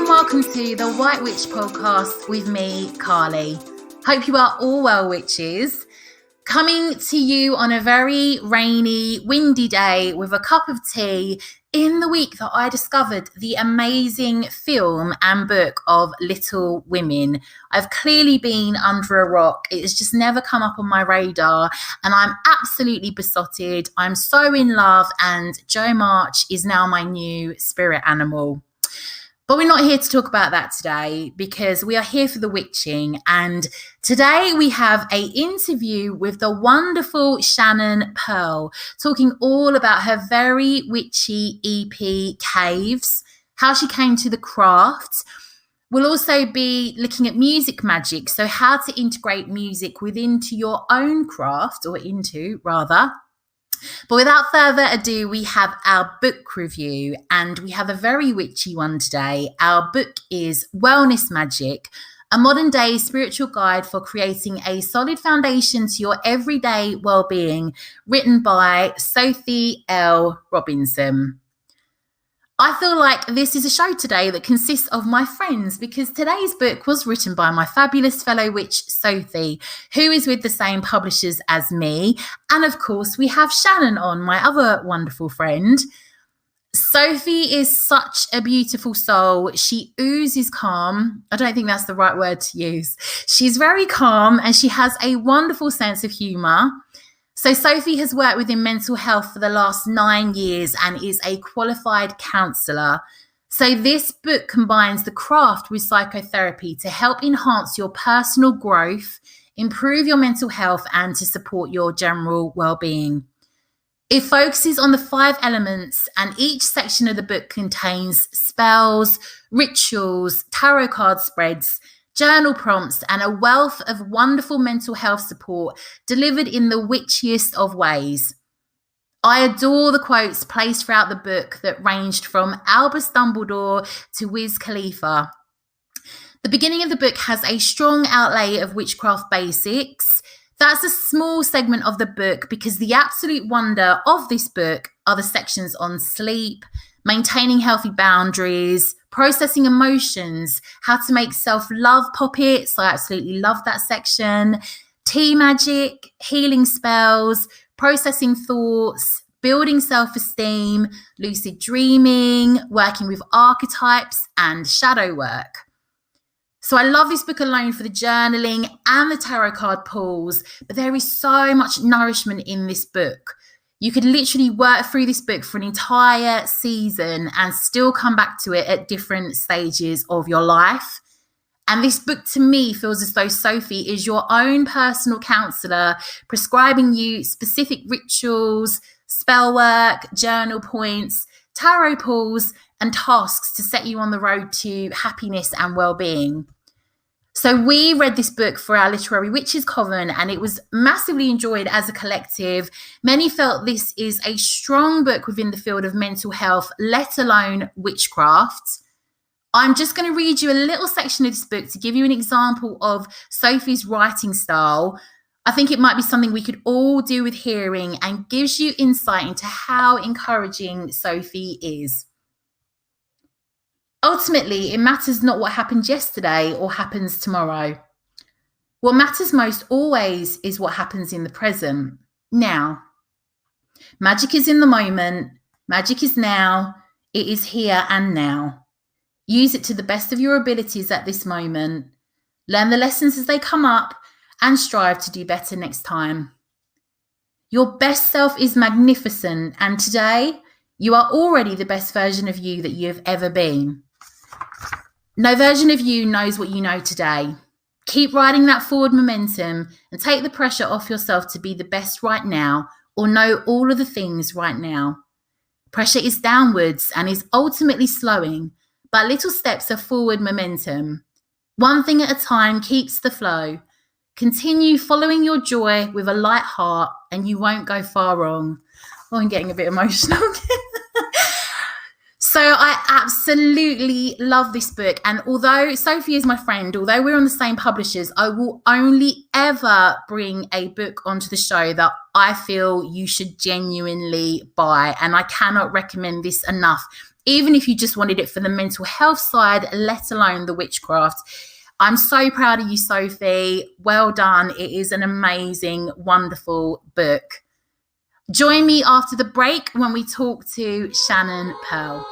Welcome to the White Witch podcast with me, Carly. Hope you are all well, witches. Coming to you on a very rainy, windy day with a cup of tea in the week that I discovered the amazing film and book of Little Women. I've clearly been under a rock. It has just never come up on my radar and I'm absolutely besotted. I'm so in love and Jo March is now my new spirit animal. But we're not here to talk about that today because we are here for the witching. And today we have an interview with the wonderful Shannon Pearl, talking all about her very witchy EP, Caves, how she came to the craft. We'll also be looking at music magic, so how to integrate music into your own craft, or into rather. But without further ado, we have our book review and we have a very witchy one today. Our book is Wellness Magick, a modern day spiritual guide for creating a solid foundation to your everyday well-being, written by Sophie L Robinson. I feel like this is a show today that consists of my friends because today's book was written by my fabulous fellow witch, Sophie, who is with the same publishers as me. And of course, we have Shannon on, my other wonderful friend. Sophie is such a beautiful soul. She oozes calm. I don't think that's the right word to use. She's very calm and she has a wonderful sense of humour. So Sophie has worked within mental health for the last 9 years and is a qualified counsellor. So this book combines the craft with psychotherapy to help enhance your personal growth, improve your mental health, and to support your general well-being. It focuses on the 5 elements, and each section of the book contains spells, rituals, tarot card spreads, journal prompts, and a wealth of wonderful mental health support delivered in the witchiest of ways. I adore the quotes placed throughout the book that ranged from Albus Dumbledore to Wiz Khalifa. The beginning of the book has a strong outlay of witchcraft basics. That's a small segment of the book because the absolute wonder of this book are the sections on sleep, maintaining healthy boundaries, processing emotions, how to make self-love poppets. I absolutely love that section. Tea magic, healing spells, processing thoughts, building self-esteem, lucid dreaming, working with archetypes, and shadow work. So I love this book alone for the journaling and the tarot card pulls, but there is so much nourishment in this book. You could literally work through this book for an entire season and still come back to it at different stages of your life. And this book to me feels as though Sophie is your own personal counsellor, prescribing you specific rituals, spell work, journal points, tarot pulls, and tasks to set you on the road to happiness and well-being. So we read this book for our Literary Witches Coven and it was massively enjoyed as a collective. Many felt this is a strong book within the field of mental health, let alone witchcraft. I'm just going to read you a little section of this book to give you an example of Sophie's writing style. I think it might be something we could all do with hearing and gives you insight into how encouraging Sophie is. Ultimately, it matters not what happened yesterday or happens tomorrow. What matters most always is what happens in the present, now. Magic is in the moment. Magic is now. It is here and now. Use it to the best of your abilities at this moment. Learn the lessons as they come up and strive to do better next time. Your best self is magnificent, and today you are already the best version of you that you have ever been. No version of you knows what you know today. Keep riding that forward momentum and take the pressure off yourself to be the best right now or know all of the things right now. Pressure is downwards and is ultimately slowing, but little steps of forward momentum. One thing at a time keeps the flow. Continue following your joy with a light heart and you won't go far wrong. Oh, I'm getting a bit emotional. So I absolutely love this book. And although Sophie is my friend, although we're on the same publishers, I will only ever bring a book onto the show that I feel you should genuinely buy. And I cannot recommend this enough, even if you just wanted it for the mental health side, let alone the witchcraft. I'm so proud of you, Sophie. Well done. It is an amazing, wonderful book. Join me after the break when we talk to Shannon Pearl.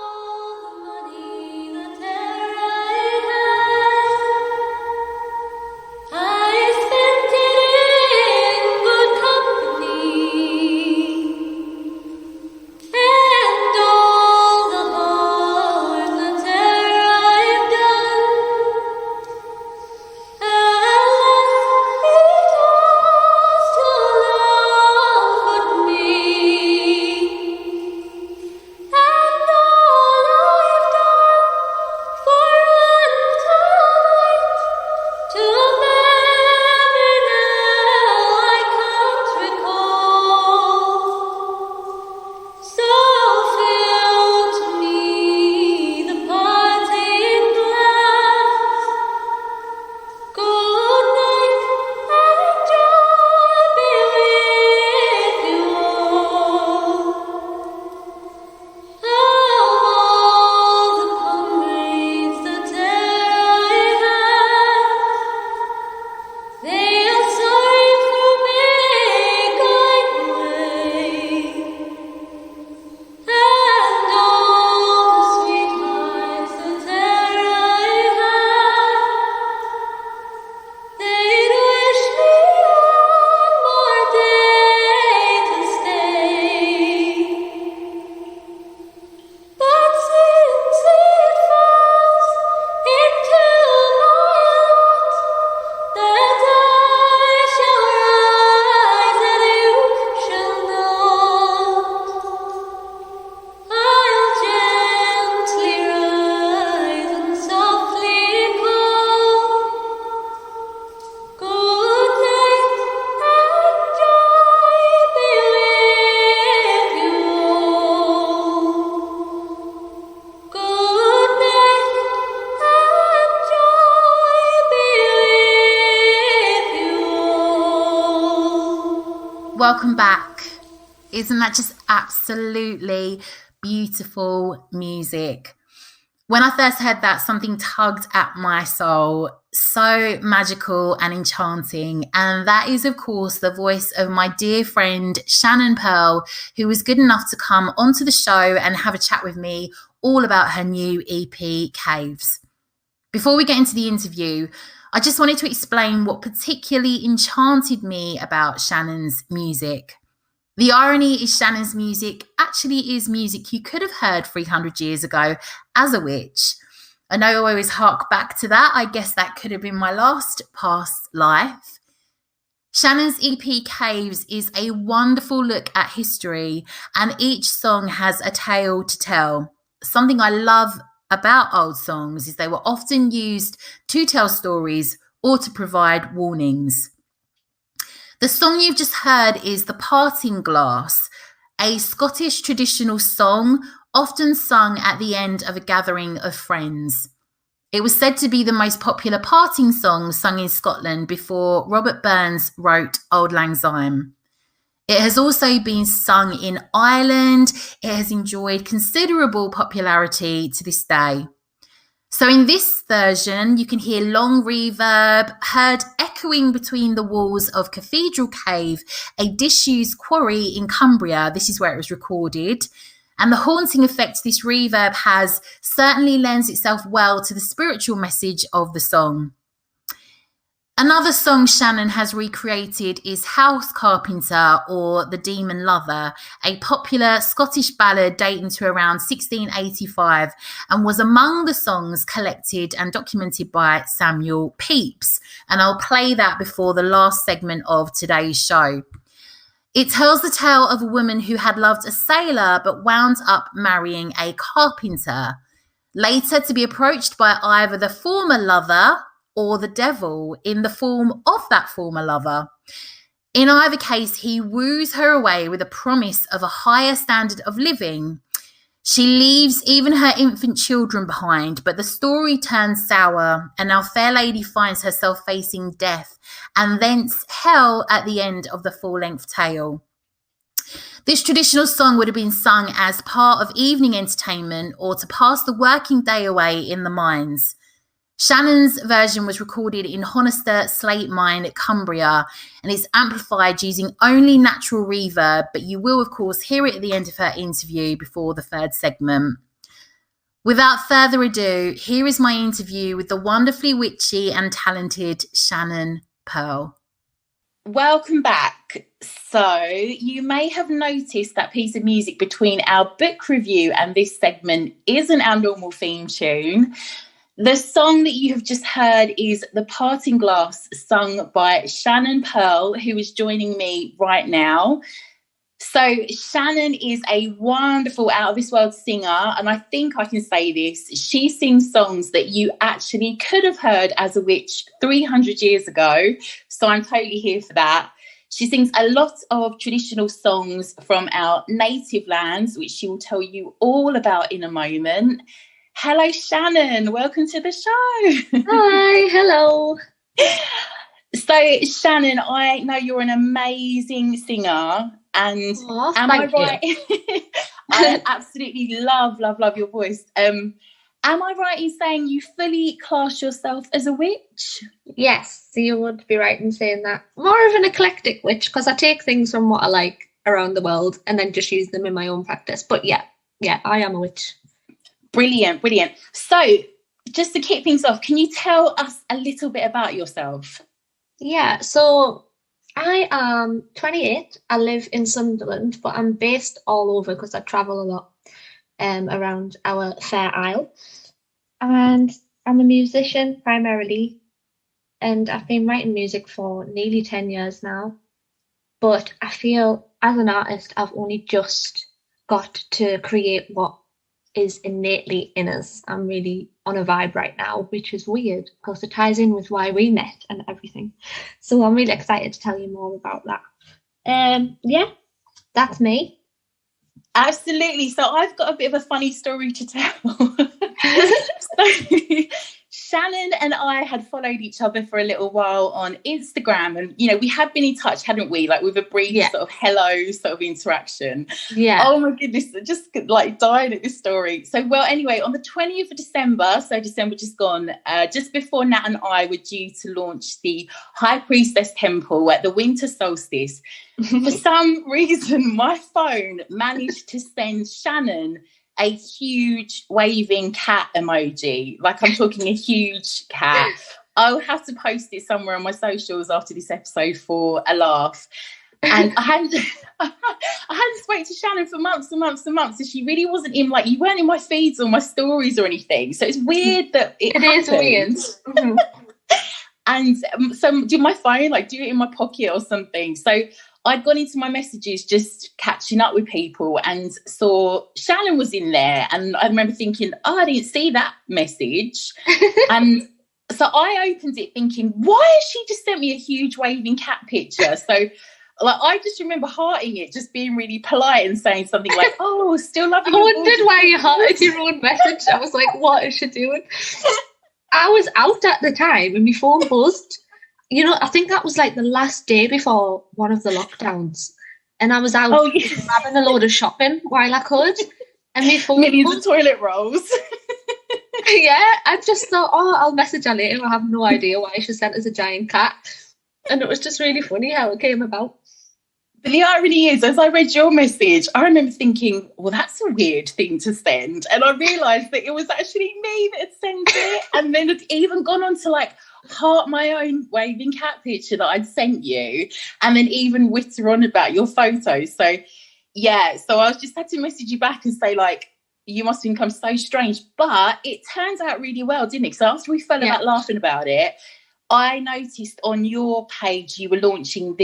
Welcome back. Isn't that just absolutely beautiful music? When I first heard that, something tugged at my soul. So magical and enchanting. And that is, of course, the voice of my dear friend, Shannon Pearl, who was good enough to come onto the show and have a chat with me all about her new EP, Caves. Before we get into the interview, I just wanted to explain what particularly enchanted me about Shannon's music. The irony is Shannon's music actually is music you could have heard 300 years ago as a witch. I know I always hark back to that. I guess that could have been my last past life. Shannon's EP Caves is a wonderful look at history, and each song has a tale to tell. Something I love about old songs is they were often used to tell stories or to provide warnings. The song you've just heard is The Parting Glass, a Scottish traditional song often sung at the end of a gathering of friends. It was said to be the most popular parting song sung in Scotland before Robert Burns wrote Auld Lang Syne. It has also been sung in Ireland. It has enjoyed considerable popularity to this day. So in this version, you can hear long reverb heard echoing between the walls of Cathedral Cave, a disused quarry in Cumbria. This is where it was recorded. And the haunting effect this reverb has certainly lends itself well to the spiritual message of the song. Another song Shannon has recreated is House Carpenter, or The Demon Lover, a popular Scottish ballad dating to around 1685 and was among the songs collected and documented by Samuel Pepys. And I'll play that before the last segment of today's show. It tells the tale of a woman who had loved a sailor but wound up marrying a carpenter, later to be approached by either the former lover or the devil in the form of that former lover. In either case, he woos her away with a promise of a higher standard of living. She leaves even her infant children behind, but the story turns sour, and our fair lady finds herself facing death and thence hell at the end of the full-length tale. This traditional song would have been sung as part of evening entertainment or to pass the working day away in the mines. Shannon's version was recorded in Honister Slate Mine, Cumbria, and is amplified using only natural reverb, but you will, of course, hear it at the end of her interview before the third segment. Without further ado, here is my interview with the wonderfully witchy and talented Shannon Pearl. Welcome back. So you may have noticed that piece of music between our book review and this segment isn't our normal theme tune. The song that you have just heard is The Parting Glass, sung by Shannon Pearl, who is joining me right now. So Shannon is a wonderful out-of-this-world singer, and I think I can say this. She sings songs that you actually could have heard as a witch 300 years ago, so I'm totally here for that. She sings a lot of traditional songs from our native lands, which she will tell you all about in a moment. Hello, Shannon. Welcome to the show. Hi, hello. So, Shannon, I know you're an amazing singer, and am I right? I absolutely love your voice. Am I right in saying you fully class yourself as a witch? Yes, you would be right in saying that. More of an eclectic witch, because I take things from what I like around the world and then just use them in my own practice. But yeah, I am a witch. Brilliant. So, just to kick things off, can you tell us a little bit about yourself? Yeah, so I am 28. I live in Sunderland, but I'm based all over because I travel a lot around our Fair Isle. And I'm a musician primarily, and I've been writing music for nearly 10 years now. But I feel as an artist, I've only just got to create what is innately in us. I'm really on a vibe right now, which is weird because it ties in with why we met and everything. So I'm really excited to tell you more about that. Yeah, that's me. Absolutely. So I've got a bit of a funny story to tell. So, Shannon and I had followed each other for a little while on Instagram, and we had been in touch, hadn't we? Like with a brief sort of hello sort of interaction. Yeah. Oh my goodness, just like dying at this story. So anyway, on the 20th of December, so December just gone, just before Nat and I were due to launch the High Priestess Temple at the winter solstice, for some reason my phone managed to send Shannon a huge waving cat emoji. Like, I'm talking a huge cat. I'll have to post it somewhere on my socials after this episode for a laugh. And I hadn't spoken to Shannon for months and months and months, and she really wasn't in, like, you weren't in my feeds or my stories or anything. So it's weird that it is weird. Mm-hmm. And so did my phone, like, do it in my pocket or something. So I'd gone into my messages just catching up with people and saw Shannon was in there. And I remember thinking, I didn't see that message. And so I opened it thinking, why has she just sent me a huge waving cat picture? So like, I just remember hearting it, just being really polite and saying something like, oh, still loving you. I wondered why you hearted your own message. I was like, what is she doing? I was out at the time and my phone buzzed. I think that was like the last day before one of the lockdowns. And I was out grabbing a load of shopping while I could. And my phone millions of toilet rolls. Yeah, I just thought, I'll message her later. I have no idea why she sent us a giant cat. And it was just really funny how it came about. But the irony is, as I read your message, I remember thinking, well, that's a weird thing to send. And I realised that it was actually me that had sent it. And then it's even gone on to like heart my own waving cat picture that I'd sent you, and then even witter on about your photos. So yeah, so I just had to message you back and say, like, you must think I'm so strange. But it turns out really well, didn't it? So after we fell about laughing about it, I noticed on your page you were launching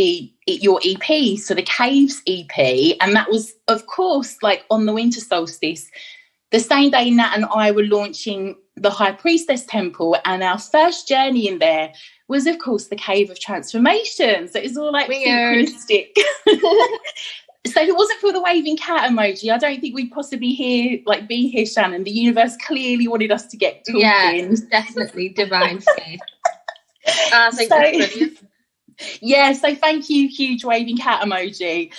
your EP, so the Caves EP, and that was, of course, like on the winter solstice, the same day Nat and I were launching the High Priestess Temple, and our first journey in there was, of course, the Cave of Transformation. So it was all like weird. synchronistic. So if it wasn't for the waving cat emoji, I don't think we'd possibly be here, Shannon. The universe clearly wanted us to get talking. Yeah, it was definitely divine fate. I think that's brilliant. Yeah, so thank you, huge waving cat emoji.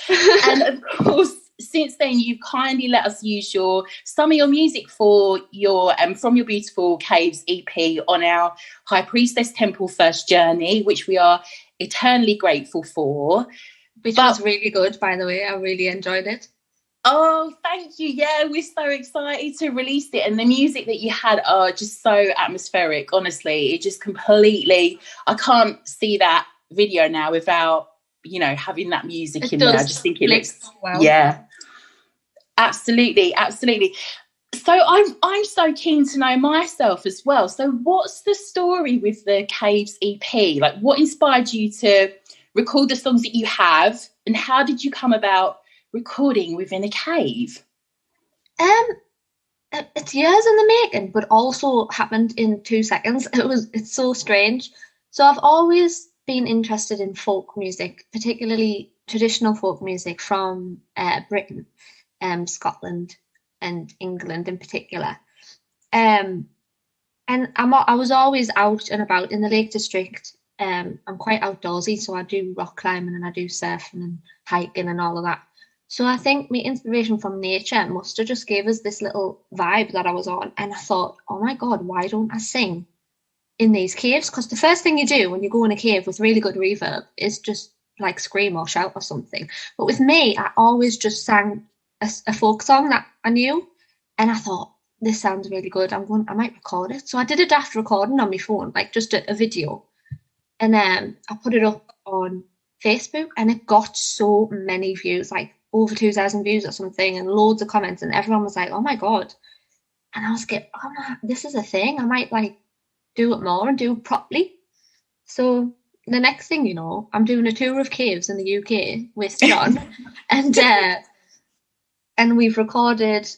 And of course, since then, you've kindly let us use some of your music for your From Your Beautiful Caves EP on our High Priestess Temple first journey, which we are eternally grateful for. Which was really good, by the way. I really enjoyed it. Oh, thank you. Yeah, we're so excited to release it. And the music that you had are just so atmospheric, honestly. It just completely, I can't see that video now without, having that music in there. I just think it looks, well. Yeah, absolutely. So I'm so keen to know myself as well. So what's the story with the Caves EP? Like, what inspired you to record the songs that you have, and how did you come about recording within a cave? It's years in the making, but also happened in 2 seconds. It's so strange. So I've always been interested in folk music, particularly traditional folk music from Britain, Scotland and England in particular. And I was always out and about in the Lake District. I'm quite outdoorsy, so I do rock climbing and I do surfing and hiking and all of that. So I think my inspiration from nature must have just gave us this little vibe that I was on. And I thought, oh my God, why don't I sing in these caves? Because the first thing you do when you go in a cave with really good reverb is just like scream or shout or something. But with me, I always just sang a folk song that I knew. And I thought, this sounds really good. I might record it. So I did a daft recording on my phone, like just a video. And then I put it up on Facebook, and it got so many views, like over 2,000 views or something, and loads of comments, and everyone was like, oh my God. And I was like, this is a thing. I might do it more and do it properly. So the next thing you know, I'm doing a tour of caves in the UK with John. and we've recorded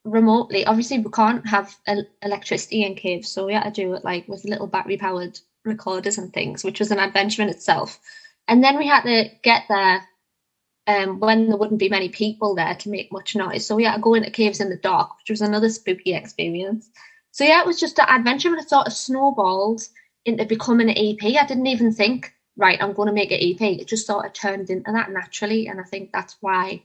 remotely. Obviously, we can't have electricity in caves, so we had to do it with little battery powered recorders and things, which was an adventure in itself. And then we had to get there when there wouldn't be many people there to make much noise, so we had to go into caves in the dark, which was another spooky experience. So yeah, it was just an adventure, and it sort of snowballed into becoming an EP. I didn't even think, right, I'm going to make an EP. It just sort of turned into that naturally, and I think that's why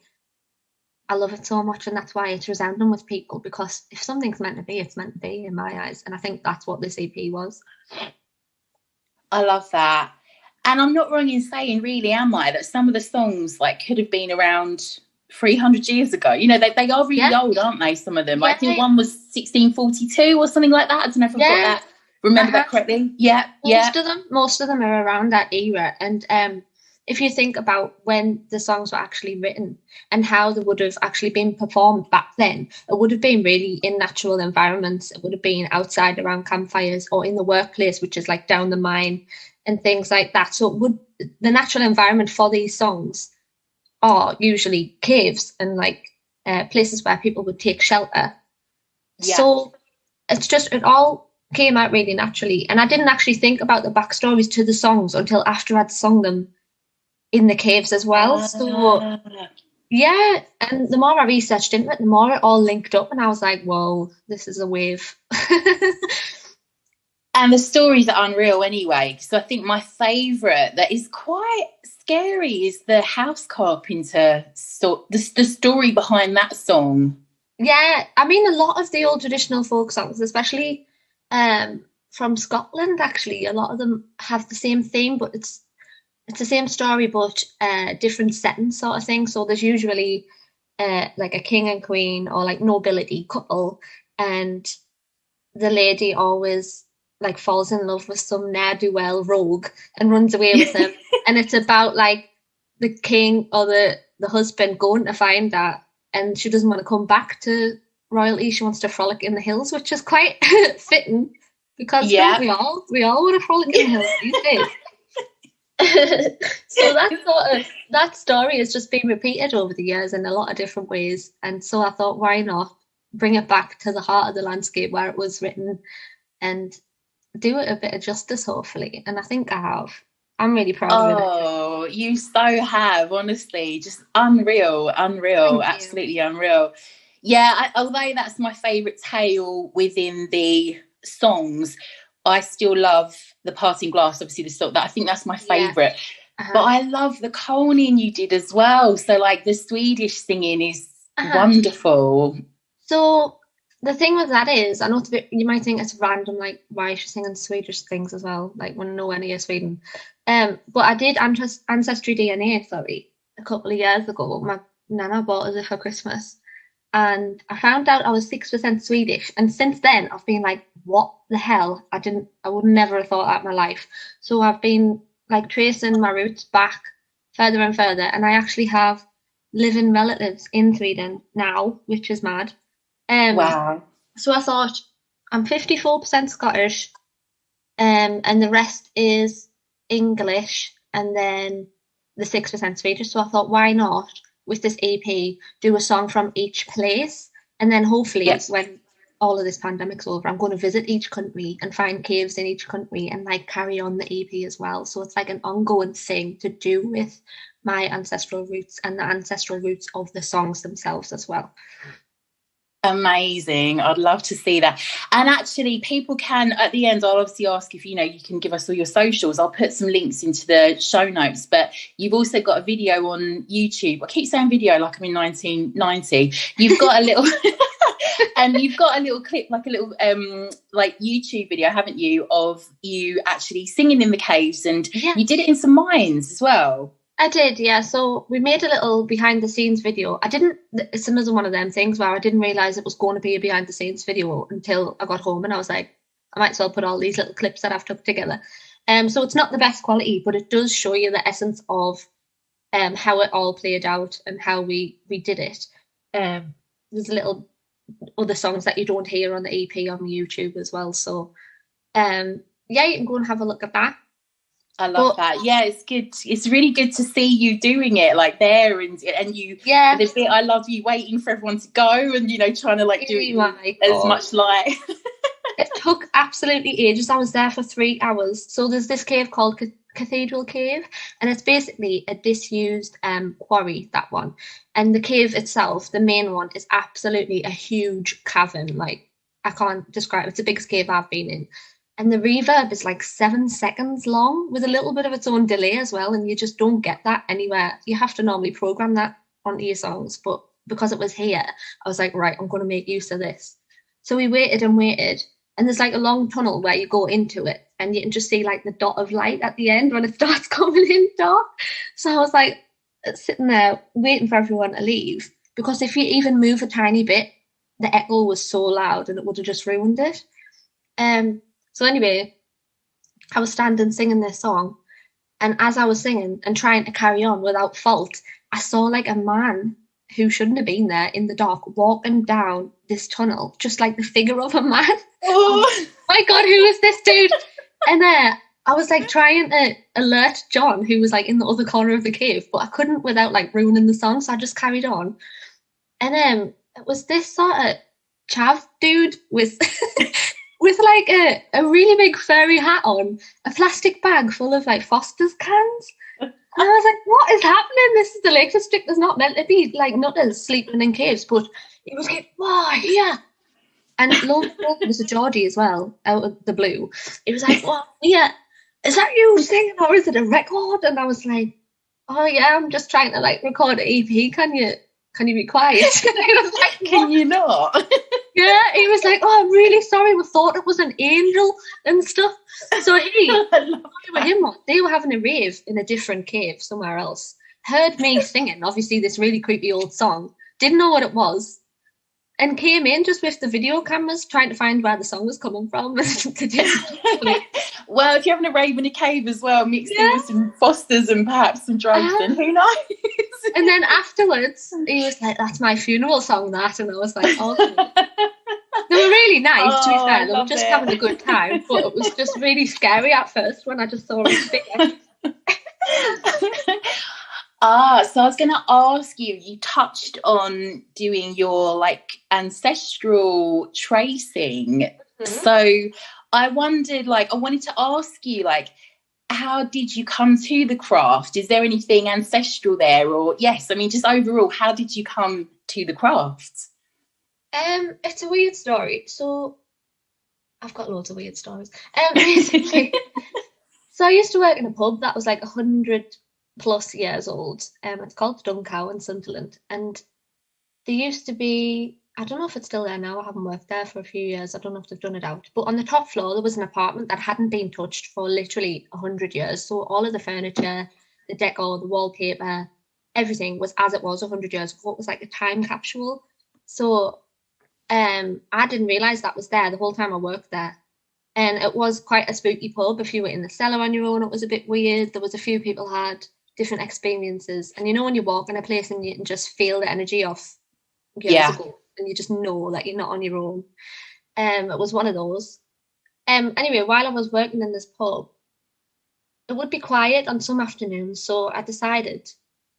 I love it so much, and that's why it's resounding with people, because if something's meant to be, it's meant to be in my eyes, and I think that's what this EP was. I love that. And I'm not wrong in saying, really, am I, that some of the songs could have been around 300 years ago? They are really old, aren't they, some of them? I think one was 1642 or something like that. I don't know if I've got that. Remember that correctly? Most of them are around that era. And if you think about when the songs were actually written and how they would have actually been performed back then, it would have been really in natural environments. It would have been outside around campfires or in the workplace, which is down the mine and things like that. So the natural environment for these songs are usually caves and places where people would take shelter. Yeah. So it all came out really naturally. And I didn't actually think about the backstories to the songs until after I'd sung them in the caves as well. So yeah, and the more I researched into it, the more it all linked up, and I was like, whoa, this is a wave. And the stories are unreal anyway. So I think my favourite that is quite scary is the House Carpenter, the story behind that song. Yeah, I mean, a lot of the old traditional folk songs, especially from Scotland, actually, a lot of them have the same theme, but it's the same story, but different setting sort of thing. So there's usually a king and queen or nobility couple, and the lady always falls in love with some ne'er-do-well rogue and runs away with him. And it's about the king or the husband going to find that, and she doesn't want to come back to royalty. She wants to frolic in the hills, which is quite fitting, because we all want to frolic in the hills these days. So that story has just been repeated over the years in a lot of different ways, and so I thought, why not bring it back to the heart of the landscape where it was written and do it a bit of justice, hopefully. And I think I have. I'm really proud of it. Oh, you so have, honestly. Just unreal, absolutely unreal. Yeah, although that's my favourite tale within the songs, I still love the Parting Glass, obviously the song. I think that's my favourite. Yeah. But I love the Konin you did as well. So like the Swedish singing is wonderful. So the thing with that is, I know you might think it's random, like why is she singing Swedish things as well, like when nowhere near Sweden. But I did Ancestry DNA, a couple of years ago. My nana bought it for Christmas. And I found out I was 6% Swedish. And since then, I've been like, what the hell? I would never have thought that in my life. So I've been like tracing my roots back further and further. And I actually have living relatives in Sweden now, which is mad. Wow. So I thought, I'm 54% Scottish, and the rest is English, and then the 6% Swedish. So I thought, why not, with this EP, do a song from each place? And then hopefully when all of this pandemic's over, I'm going to visit each country and find caves in each country and like carry on the EP as well. So it's like an ongoing thing to do with my ancestral roots and the ancestral roots of the songs themselves as well. Amazing. I'd love to see that. And actually, people can, at the end, I'll obviously ask if, you can give us all your socials. I'll put some links into the show notes, but you've also got a video on YouTube. I keep saying video like I'm in 1990. You've got a little, and you've got a little clip, like a little, like YouTube video, haven't you, of you actually singing in the caves, and you did it in some mines as well. I did, yeah. So we made a little behind the scenes video. It's another one of them things where I didn't realise it was going to be a behind the scenes video until I got home, and I was like, I might as well put all these little clips that I've took together. So it's not the best quality, but it does show you the essence of how it all played out and how we did it. There's little other songs that you don't hear on the EP on YouTube as well. So you can go and have a look at that. I love that. Yeah, it's good. It's really good to see you doing it like there, and you. Yeah. The bit I love you waiting for everyone to go, and trying to like do it as much light. It took absolutely ages. I was there for 3 hours. So there's this cave called Cathedral Cave, and it's basically a disused quarry, that one. And the cave itself, the main one, is absolutely a huge cavern. Like, I can't describe it. It's the biggest cave I've been in. And the reverb is like 7 seconds long with a little bit of its own delay as well. And you just don't get that anywhere. You have to normally program that onto your songs. But because it was here, I was like, right, I'm going to make use of this. So we waited and waited. And there's like a long tunnel where you go into it. And you can just see like the dot of light at the end when it starts coming in dark. So I was like sitting there waiting for everyone to leave. Because if you even move a tiny bit, the echo was so loud and it would have just ruined it. So anyway, I was standing singing this song, and as I was singing and trying to carry on without fault, I saw like a man who shouldn't have been there in the dark walking down this tunnel, just like the figure of a man. Oh my God, who is this dude? And I was like trying to alert John, who was like in the other corner of the cave, but I couldn't without like ruining the song, so I just carried on. And then it was this sort of chav dude with... with like a really big furry hat on, a plastic bag full of like Foster's cans. And I was like, what is happening? This is the Lake District. There's not meant to be like nutters sleeping in caves. But it was like, wow, yeah. And lo and behold, there was a Geordie as well, out of the blue. It was like, wow, yeah, is that you singing or is it a record? And I was like, oh yeah, I'm just trying to like record an EP. Can you be quiet? And I was like, can you not? Yeah, he was like, oh, I'm really sorry. We thought it was an angel and stuff. So they were having a rave in a different cave somewhere else. Heard me singing, obviously, this really creepy old song. Didn't know what it was. And came in just with the video cameras trying to find where the song was coming from. Well, if you're having a rave in a cave as well, mixed in with some Fosters and perhaps some drugs, then who knows? And then afterwards, he was like, that's my funeral song, that. And I was like, oh. They were really nice, to be fair. They were just having a good time. But it was just really scary at first when I just saw his figure. So I was going to ask you, you touched on doing your like ancestral tracing. Mm-hmm. So I wondered, like, I wanted to ask you, like, how did you come to the craft? Is there anything ancestral there? Or yes, I mean, just overall, how did you come to the craft? It's a weird story. So I've got loads of weird stories. Basically, so I used to work in a pub that was like 100+ years old. It's called Duncow in Sunderland, and there used to be, I don't know if it's still there now. I haven't worked there for a few years. I don't know if they've done it out. But on the top floor, there was an apartment that hadn't been touched for literally 100 years. So all of the furniture, the decor, the wallpaper, everything was as it was 100 years ago. It was like a time capsule. So I didn't realise that was there the whole time I worked there. And it was quite a spooky pub. If you were in the cellar on your own, it was a bit weird. There was a few people had different experiences. And you know when you walk in a place and you can just feel the energy of years ago, and you just know that you're not on your own. It was one of those. Anyway, while I was working in this pub, it would be quiet on some afternoons, so I decided,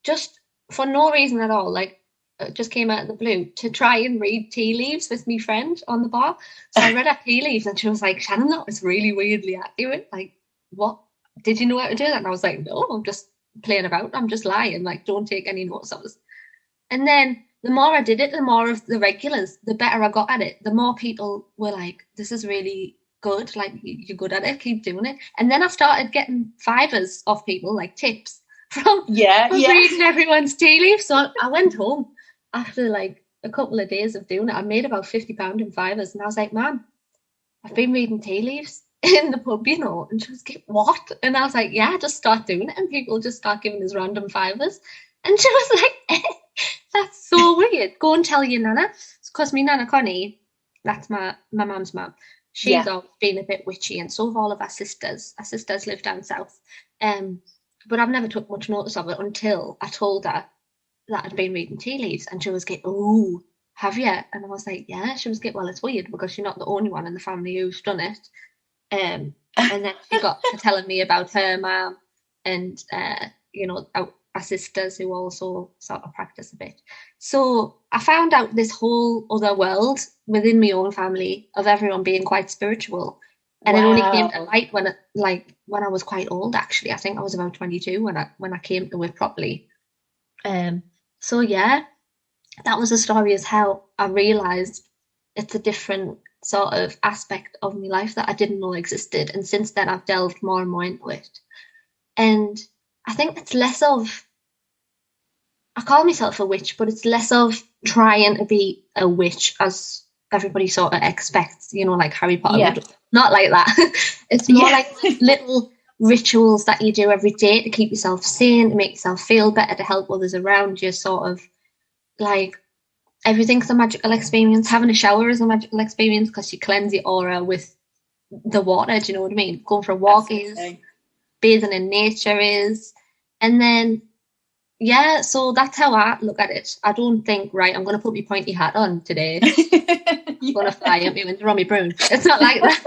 just for no reason at all, like it just came out of the blue, to try and read tea leaves with my friend on the bar. So I read her tea leaves, and she was like, "Shannon, that was really weirdly accurate. Like, what? Did you know how to do that?" And I was like, "No, I'm just playing about. I'm just lying. Like, don't take any notice of us." And then the more I did it, the more of the regulars, the better I got at it. The more people were like, "This is really good. Like, you're good at it. Keep doing it." And then I started getting fivers off people, like tips from reading everyone's tea leaves. So I went home after like a couple of days of doing it. I made about £50 in fivers, and I was like, "Man, I've been reading tea leaves in the pub, you know." And she was like, "What?" And I was like, "Yeah, just start doing it." And people just start giving us random fivers. And she was like, "That's so weird. Go and tell your nana." Because my nana Connie, that's my mum's mum, she's always been a bit witchy, and so have all of our sisters. Our sisters live down south. But I've never took much notice of it until I told her that I'd been reading tea leaves, and she was like, "Oh, have you?" And I was like, "Yeah." She was like, "Well, it's weird because you're not the only one in the family who's done it." And then she got to telling me about her mum and our sisters who also sort of practice a bit. So I found out this whole other world within my own family of everyone being quite spiritual. And It only came to light when I was quite old, actually. I think I was about 22 when I came to it properly. So yeah, that was a story as how I realised it's a different sort of aspect of my life that I didn't know existed. And since then I've delved more and more into it. And I think it's less of, I call myself a witch, but it's less of trying to be a witch as everybody sort of expects, you know, like Harry Potter. Yeah. Not like that. It's more like little rituals that you do every day to keep yourself sane, to make yourself feel better, to help others around you. Sort of like everything's a magical experience. Having a shower is a magical experience because you cleanse your aura with the water. Do you know what I mean? Going for a walk is, bathing in nature is, and then so that's how I look at it. I don't think, right, I'm going to put my pointy hat on today. I'm going to fly at me with Romy Brown. It's not like that.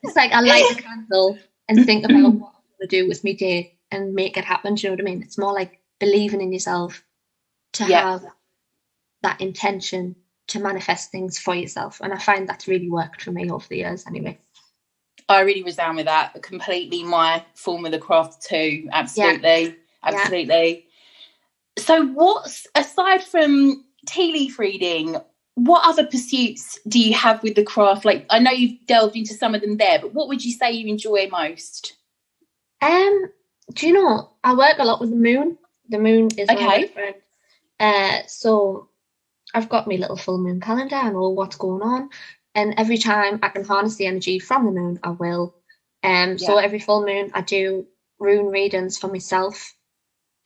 It's like I light a candle and think about what I'm going to do with my day and make it happen. Do you know what I mean? It's more like believing in yourself to have that intention to manifest things for yourself. And I find that's really worked for me over the years anyway. I really resound with that. Completely my form of the craft too. Absolutely. Absolutely. So what's, aside from tea leaf reading, what other pursuits do you have with the craft? Like, I know you've delved into some of them there, but what would you say you enjoy most? Do you know, I work a lot with the moon. The moon is my best friend. So I've got my little full moon calendar. I know what's going on. And every time I can harness the energy from the moon, I will. So every full moon, I do rune readings for myself.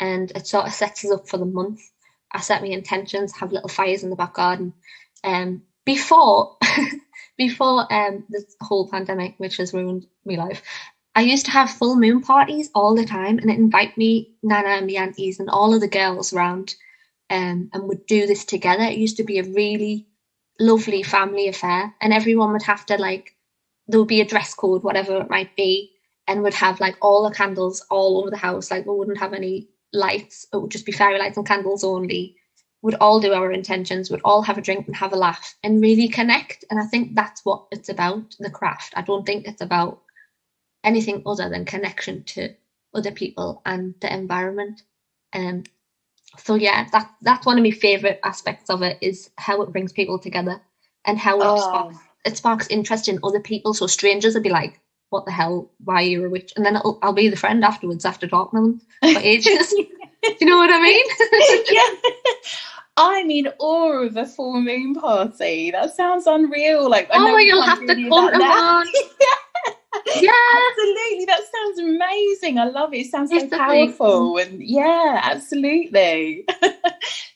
And it sort of sets us up for the month. I set my intentions, have little fires in the back garden. Before this whole pandemic, which has ruined my life, I used to have full moon parties all the time, and it invite me, Nana and my aunties and all of the girls around, and would do this together. It used to be a really lovely family affair, and everyone would have to, like, there would be a dress code, whatever it might be, and would have like all the candles all over the house. Like, we wouldn't have any lights. It would just be fairy lights and candles only. We'd all do our intentions. We'd all have a drink and have a laugh and really connect. And I think that's what it's about, the craft. I don't think it's about anything other than connection to other people and the environment. So yeah, that's one of my favourite aspects of it, is how it brings people together and how it sparks interest in other people. So strangers will be like, what the hell, why are you a witch? And then I'll be the friend afterwards after talking to them for ages. Do you know what I mean? Yeah. I'm in awe of a full moon party. That sounds unreal. Like, you'll have to come to one. Yeah, absolutely. That sounds amazing. I love it. It sounds so powerful. And yeah, absolutely.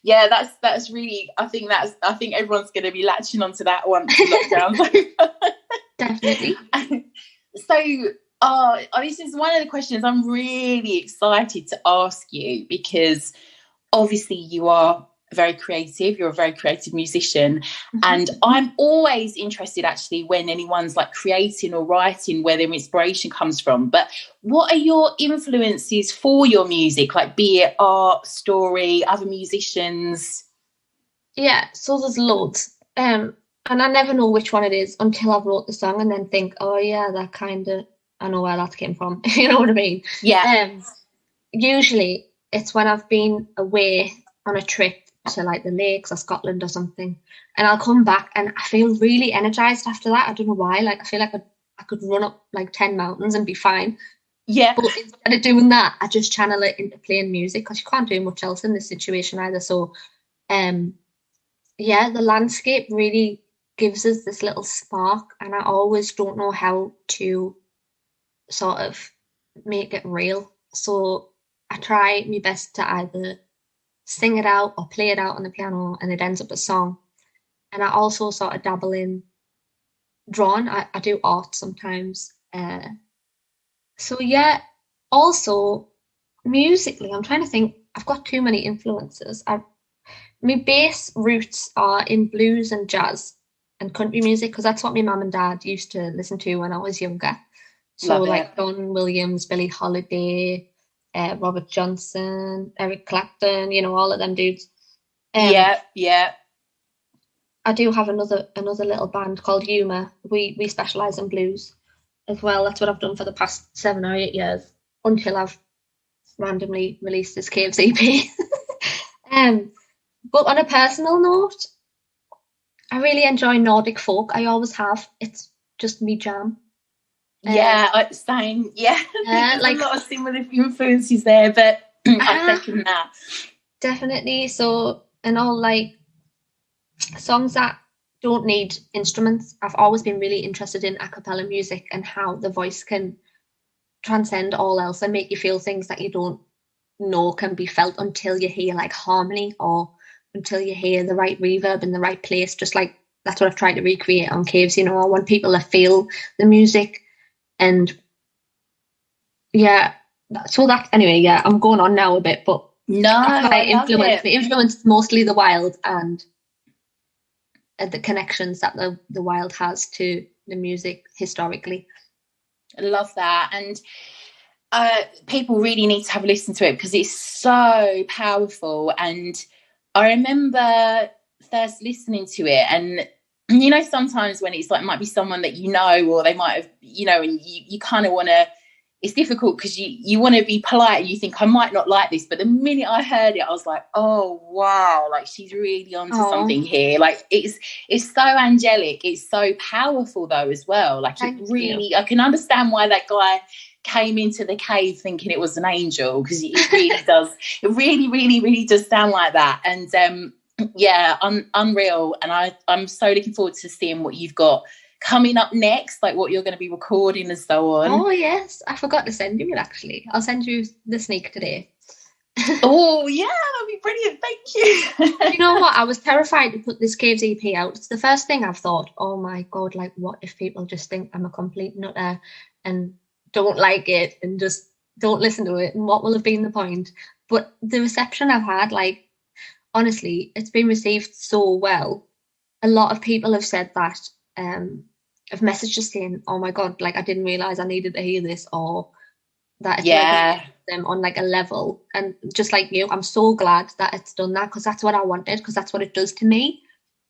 Yeah, that's really. I think everyone's going to be latching onto that once lockdown's over. Definitely. So, this is one of the questions I'm really excited to ask you, because obviously you are very creative. You're a very creative musician. Mm-hmm. And I'm always interested, actually, when anyone's like creating or writing, where their inspiration comes from. But what are your influences for your music? Like, be it art, story, other musicians? Yeah, so there's loads. And I never know which one it is until I've wrote the song and then think, oh yeah, that kind of, I know where that came from. You know what I mean? Yeah. Usually it's when I've been away on a trip to like the lakes or Scotland or something, and I'll come back and I feel really energized after that. I don't know why. Like, I feel like I could run up like 10 mountains and be fine. Yeah. But instead of doing that, I just channel it into playing music, because you can't do much else in this situation either. So yeah, the landscape really gives us this little spark, and I always don't know how to sort of make it real. So I try my best to either sing it out or play it out on the piano and it ends up a song. And I also sort of dabble in drawing. I do art sometimes. So yeah, also musically, I'm trying to think, I've got too many influences. My base roots are in blues and jazz and country music, because that's what my mum and dad used to listen to when I was younger. So like Don Williams, Billie Holiday, Robert Johnson, Eric Clapton, you know, all of them dudes. Yeah. I do have another little band called Humour. We specialise in blues as well. That's what I've done for the past 7 or 8 years, until I've randomly released this Caves EP. But on a personal note, I really enjoy Nordic folk. I always have. It's just me jam. Yeah, same. Yeah, there's like a lot of similar influences there, but I second that. Definitely. So, and all like songs that don't need instruments. I've always been really interested in a cappella music and how the voice can transcend all else and make you feel things that you don't know can be felt until you hear like harmony, or until you hear the right reverb in the right place. Just like, that's what I've tried to recreate on Caves. You know, I want people to feel the music. And yeah, so that, anyway, yeah, I'm going on now a bit, but my influence mostly the wild and the connections that the wild has to the music historically. I love that. And people really need to have a listen to it, because it's so powerful. And I remember first listening to it, and you know, sometimes when it's like, might be someone that you know, or they might have, you know, and you kind of want to, it's difficult because you want to be polite. You think, I might not like this. But the minute I heard it, I was like, oh, wow, like she's really onto something here. Like it's so angelic. It's so powerful though as well. Like it really, I can understand why that guy came into the cave thinking it was an angel, because it really does. It really, really, really does sound like that. And yeah, unreal. And I'm so looking forward to seeing what you've got coming up next, like what you're going to be recording and so on. Oh yes, I forgot to send you it actually. I'll send you the sneak today. Oh yeah, that'd be brilliant, thank you. You know what, I was terrified to put this Caves EP out. It's the first thing I've thought, oh my god, like what if people just think I'm a complete nutter and don't like it and just don't listen to it, and what will have been the point? But the reception I've had, like honestly, it's been received so well. A lot of people have said that, have messaged us saying, oh my god, like I didn't realise I needed to hear this, or that it's them on like a level. And just like you, I'm so glad that it's done that, because that's what I wanted, because that's what it does to me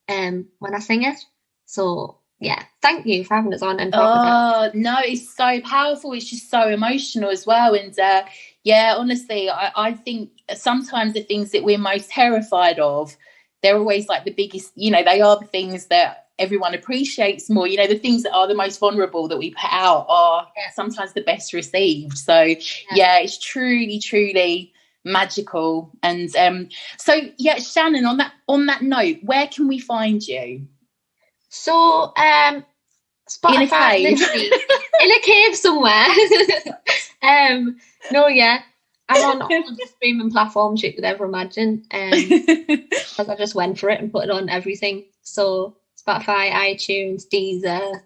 when I sing it. So yeah, thank you for having us on and talking about it. No, it's so powerful. It's just so emotional as well. And yeah, honestly, I think sometimes the things that we're most terrified of, they're always like the biggest, you know, they are the things that everyone appreciates more. You know, the things that are the most vulnerable that we put out are sometimes the best received. So yeah, it's truly, truly magical. And so yeah, Shannon, on that note, where can we find you? So Spotify, in a cave. Literally, in a cave somewhere. No, yeah, I'm on all the streaming platforms you could ever imagine, because I just went for it and put it on everything. So Spotify, iTunes, Deezer,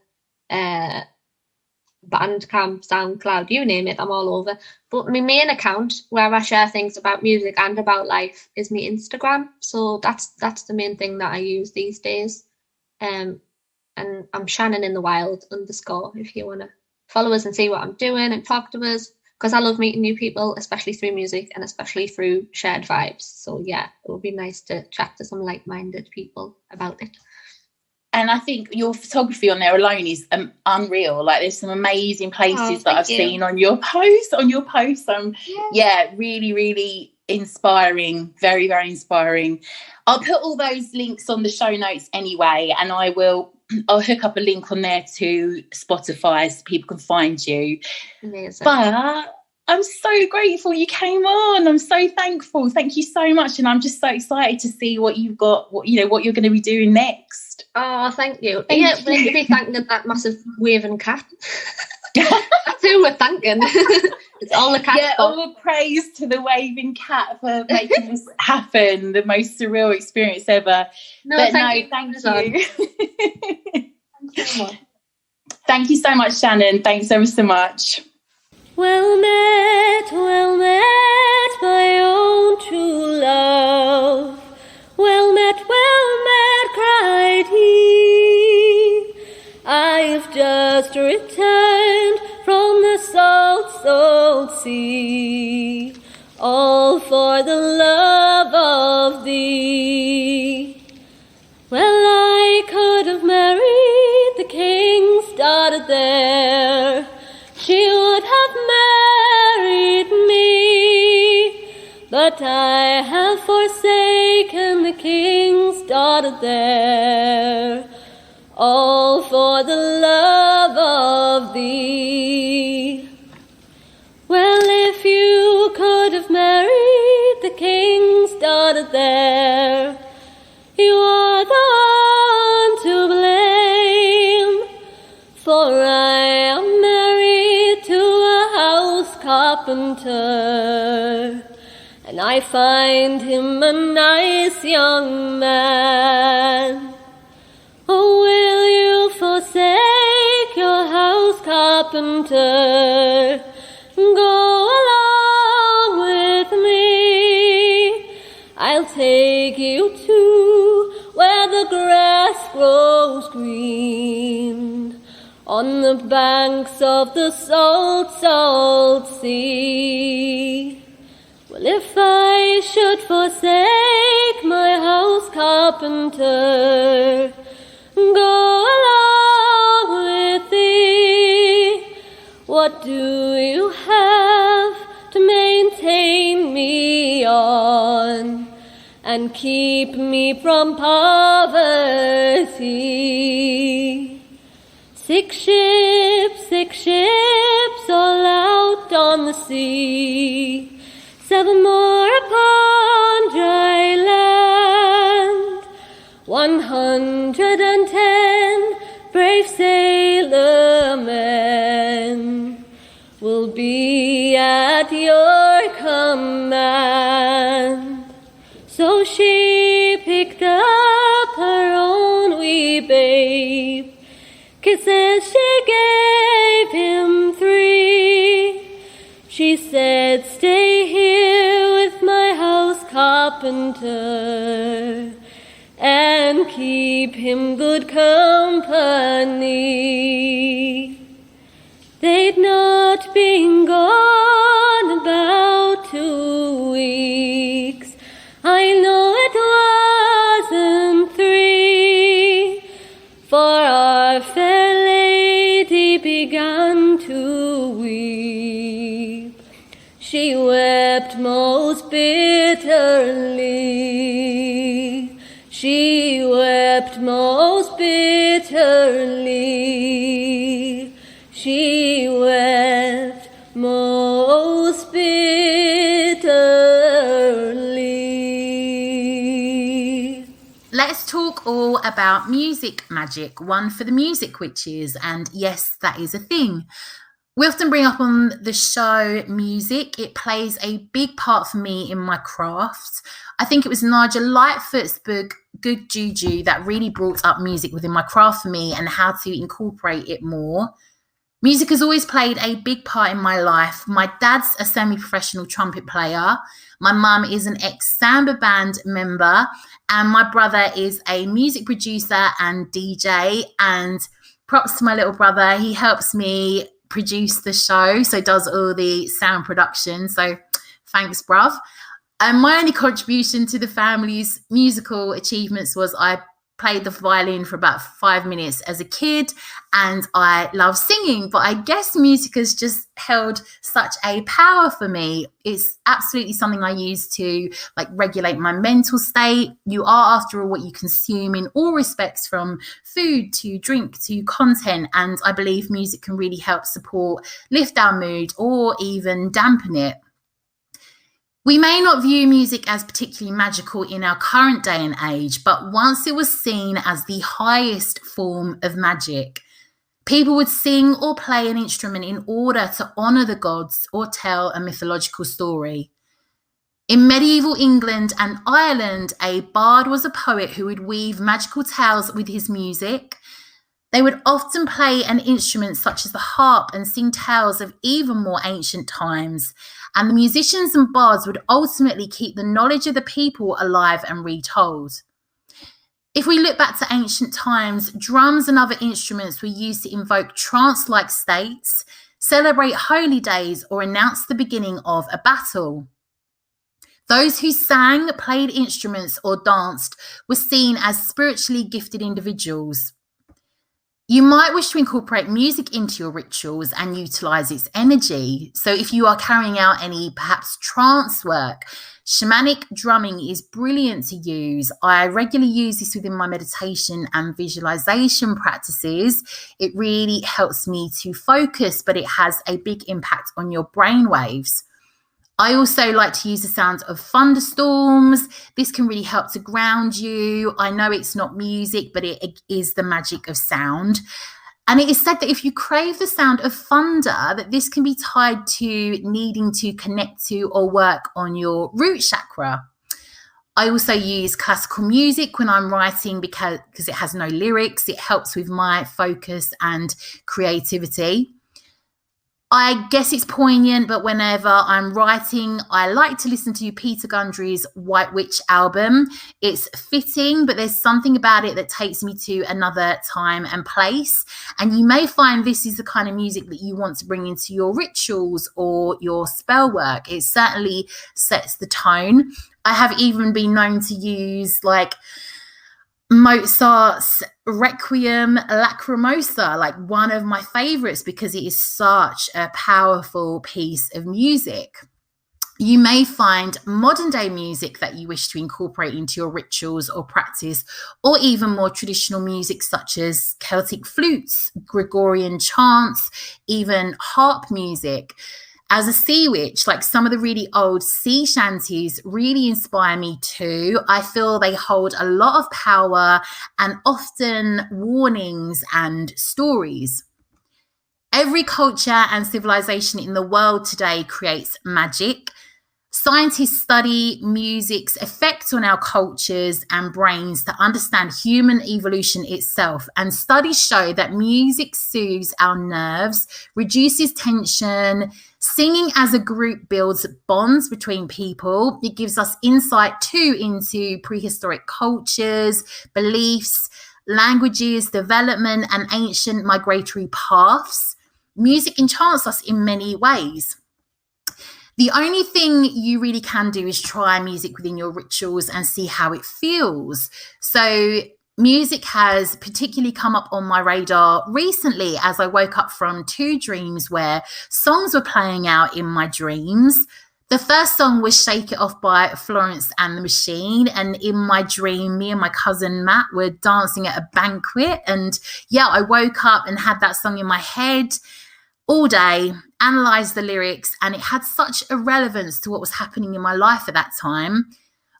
Bandcamp, SoundCloud, you name it, I'm all over. But my main account, where I share things about music and about life, is my Instagram. So that's the main thing that I use these days. And I'm Shannon in the Wild _ if you want to follow us and see what I'm doing and talk to us, because I love meeting new people, especially through music and especially through shared vibes. So yeah, it would be nice to chat to some like-minded people about it. And I think your photography on there alone is unreal. Like, there's some amazing places that I've seen on your posts. Yeah, really, really inspiring. Very, very inspiring. I'll put all those links on the show notes anyway, and I'll hook up a link on there to Spotify so people can find you. Amazing. But I'm so grateful you came on. I'm so thankful. Thank you so much. And I'm just so excited to see what you've got, what you're going to be doing next. Oh, thank you. We need to be thanking that massive waving cat. That's who we're thanking. It's all the cat. Yeah, all praise to the waving cat for making this happen. The most surreal experience ever. Thank you. Thank you so much. Thank you so much, Shannon. Thanks ever so much. Well met, my own true love. Well met, cried he. I've just returned from the salt sea, all for the love of thee. Well, I could have married the king's daughter there. She would have married me, but I have forsaken the king's daughter there, all for the love of thee. Well, if you could have married the king's daughter there, you are the one to blame, for I am married to a house carpenter, and I find him a nice young man. Oh, will you forsake your house carpenter? Go along with me. I'll take you to where the grass grows green, on the banks of the salt sea. Well, if I should forsake my house carpenter, go along with thee, what do you have to maintain me on, and keep me from poverty? 6 ships all out on the sea, 7 more upon dry land, 110 brave sailor men will be at your command. So she picked up her own wee babe, kisses she gave him 3. She said, stay here with my house carpenter, and keep him good company. They'd not been gone about 2 weeks. I know it wasn't 3, for our fair lady began to weep. She wept most bitterly. She wept most bitterly. She wept most bitterly. Let's talk all about music magic, one for the music witches. And yes, that is a thing. We often bring up on the show music. It plays a big part for me in my craft. I think it was Nigel Lightfoot's book, Good Juju, that really brought up music within my craft for me and how to incorporate it more. Music has always played a big part in my life. My dad's a semi-professional trumpet player. My mum is an ex-samba band member. And my brother is a music producer and DJ. And props to my little brother. He helps me produce the show, so does all the sound production. So thanks, bruv. And my only contribution to the family's musical achievements was I played the violin for about 5 minutes as a kid, and I love singing, but I guess music has just held such a power for me. It's absolutely something I use to regulate my mental state. You are, after all, what you consume in all respects, from food to drink to content, and I believe music can really help support, lift our mood, or even dampen it. We may not view music as particularly magical in our current day and age, but once it was seen as the highest form of magic. People would sing or play an instrument in order to honour the gods or tell a mythological story. In medieval England and Ireland, a bard was a poet who would weave magical tales with his music. They would often play an instrument such as the harp and sing tales of even more ancient times. And the musicians and bards would ultimately keep the knowledge of the people alive and retold. If we look back to ancient times, drums and other instruments were used to invoke trance-like states, celebrate holy days, or announce the beginning of a battle. Those who sang, played instruments, or danced were seen as spiritually gifted individuals. You might wish to incorporate music into your rituals and utilize its energy. So if you are carrying out any perhaps trance work, shamanic drumming is brilliant to use. I regularly use this within my meditation and visualization practices. It really helps me to focus, but it has a big impact on your brain waves. I also like to use the sounds of thunderstorms. This can really help to ground you. I know it's not music, but it is the magic of sound. And it is said that if you crave the sound of thunder, that this can be tied to needing to connect to or work on your root chakra. I also use classical music when I'm writing because it has no lyrics. It helps with my focus and creativity. I guess it's poignant, but whenever I'm writing, I like to listen to Peter Gundry's White Witch album. It's fitting, but there's something about it that takes me to another time and place. And you may find this is the kind of music that you want to bring into your rituals or your spell work. It certainly sets the tone. I have even been known to use Mozart's Requiem Lacrimosa, one of my favorites, because it is such a powerful piece of music. You may find modern day music that you wish to incorporate into your rituals or practice, or even more traditional music such as Celtic flutes, Gregorian chants, even harp music. As a sea witch, some of the really old sea shanties really inspire me too. I feel they hold a lot of power and often warnings and stories. Every culture and civilization in the world today creates magic. Scientists study music's effect on our cultures and brains to understand human evolution itself. And studies show that music soothes our nerves, reduces tension. Singing as a group builds bonds between people. It gives us insight too into prehistoric cultures, beliefs, languages, development, and ancient migratory paths. Music enchants us in many ways. The only thing you really can do is try music within your rituals and see how it feels. So music has particularly come up on my radar recently as I woke up from 2 dreams where songs were playing out in my dreams. The first song was Shake It Off by Florence and the Machine. And in my dream, me and my cousin Matt were dancing at a banquet. And yeah, I woke up and had that song in my head all day, analysed the lyrics, and it had such a relevance to what was happening in my life at that time.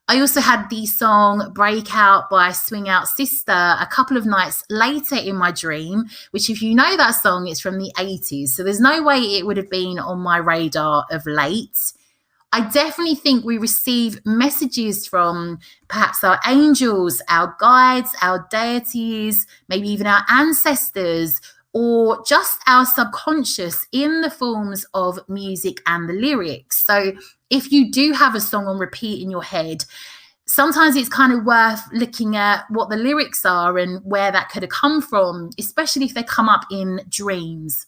I also had the song Breakout by Swing Out Sister a couple of nights later in my dream, which if you know that song, it's from the 80s. So there's no way it would have been on my radar of late. I definitely think we receive messages from perhaps our angels, our guides, our deities, maybe even our ancestors, or just our subconscious in the forms of music and the lyrics. So if you do have a song on repeat in your head, sometimes it's kind of worth looking at what the lyrics are and where that could have come from, especially if they come up in dreams.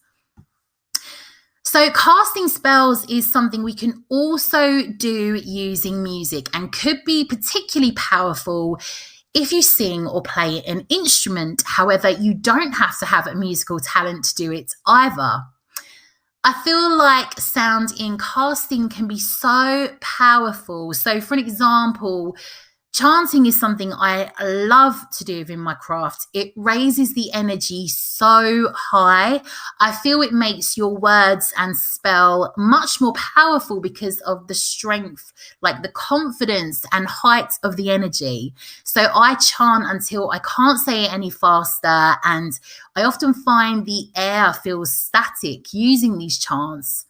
So casting spells is something we can also do using music and could be particularly powerful if you sing or play an instrument. However, you don't have to have a musical talent to do it either. I feel like sound in casting can be so powerful. So for an example, chanting is something I love to do within my craft. It raises the energy so high. I feel it makes your words and spell much more powerful because of the strength, like the confidence and height of the energy. So I chant until I can't say it any faster, and I often find the air feels static using these chants.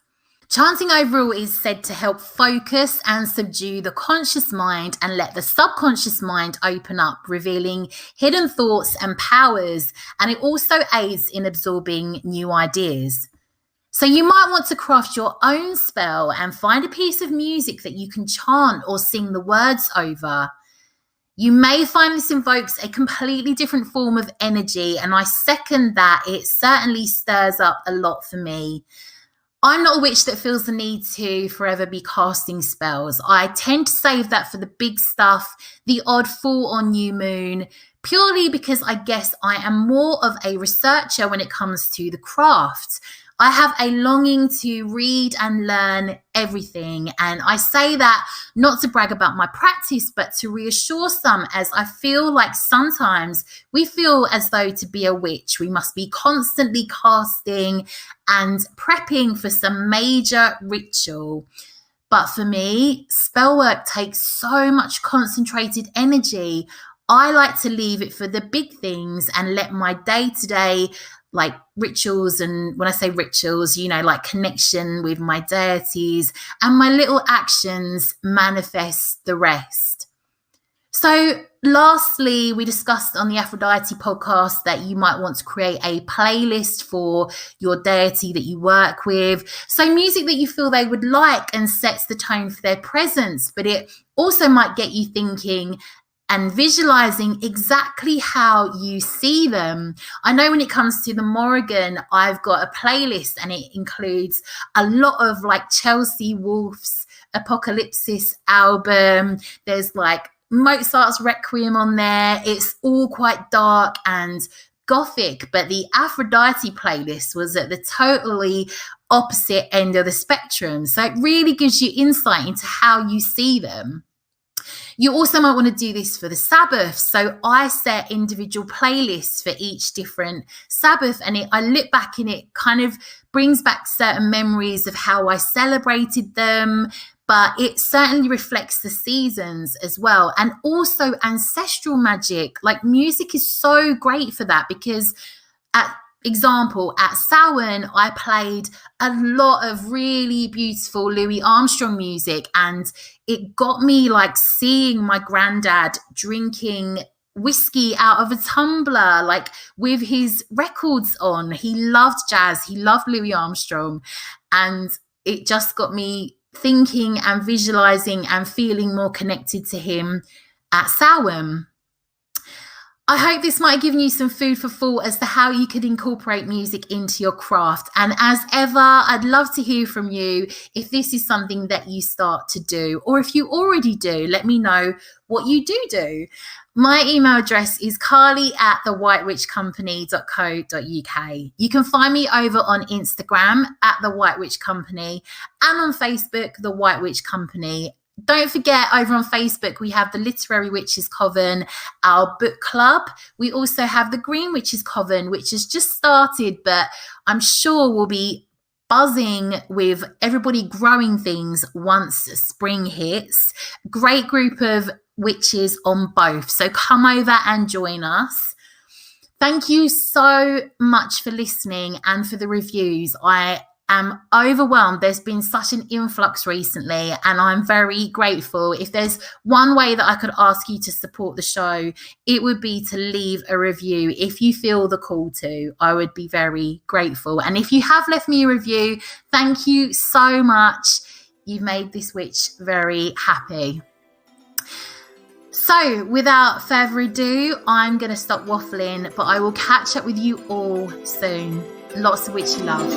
Chanting overall is said to help focus and subdue the conscious mind and let the subconscious mind open up, revealing hidden thoughts and powers, and it also aids in absorbing new ideas. So you might want to craft your own spell and find a piece of music that you can chant or sing the words over. You may find this invokes a completely different form of energy, and I second that. It certainly stirs up a lot for me. I'm not a witch that feels the need to forever be casting spells. I tend to save that for the big stuff, the odd full on new moon, purely because I guess I am more of a researcher when it comes to the craft. I have a longing to read and learn everything. And I say that not to brag about my practice, but to reassure some, as I feel like sometimes we feel as though to be a witch, we must be constantly casting and prepping for some major ritual. But for me, spell work takes so much concentrated energy. I like to leave it for the big things and let my day-to-day like rituals, and when I say rituals, you know, like connection with my deities and my little actions manifest the rest. So lastly, we discussed on the Aphrodite podcast that you might want to create a playlist for your deity that you work with. So music that you feel they would like and sets the tone for their presence, but it also might get you thinking and visualizing exactly how you see them. I know when it comes to the Morrigan, I've got a playlist and it includes a lot of like Chelsea Wolfe's Apocalypsis album. There's like Mozart's Requiem on there. It's all quite dark and gothic, but the Aphrodite playlist was at the totally opposite end of the spectrum. So it really gives you insight into how you see them. You also might want to do this for the Sabbath. So I set individual playlists for each different Sabbath, and I look back and it kind of brings back certain memories of how I celebrated them, but it certainly reflects the seasons as well. And also ancestral magic, like music is so great for that, because at Samhain, I played a lot of really beautiful Louis Armstrong music, and it got me like seeing my granddad drinking whiskey out of a tumbler, like with his records on. He loved jazz, he loved Louis Armstrong, and it just got me thinking and visualizing and feeling more connected to him at Samhain. I hope this might have given you some food for thought as to how you could incorporate music into your craft. And as ever, I'd love to hear from you if this is something that you start to do, or if you already do, let me know what you do. My email address is carly@thewhitewitchcompany.co.uk. You can find me over on Instagram at The White Witch Company and on Facebook, The White Witch Company. Don't forget, over on Facebook, we have the Literary Witches Coven, our book club. We also have the Green Witches Coven, which has just started, but I'm sure will be buzzing with everybody growing things once spring hits. Great group of witches on both. So come over and join us. Thank you so much for listening and for the reviews. I am overwhelmed. There's been such an influx recently, and I'm very grateful. If there's one way that I could ask you to support the show, it would be to leave a review. If you feel the call to, I would be very grateful. And if you have left me a review, thank you so much. You've made this witch very happy. So without further ado, I'm going to stop waffling, but I will catch up with you all soon. Lots of witchy love.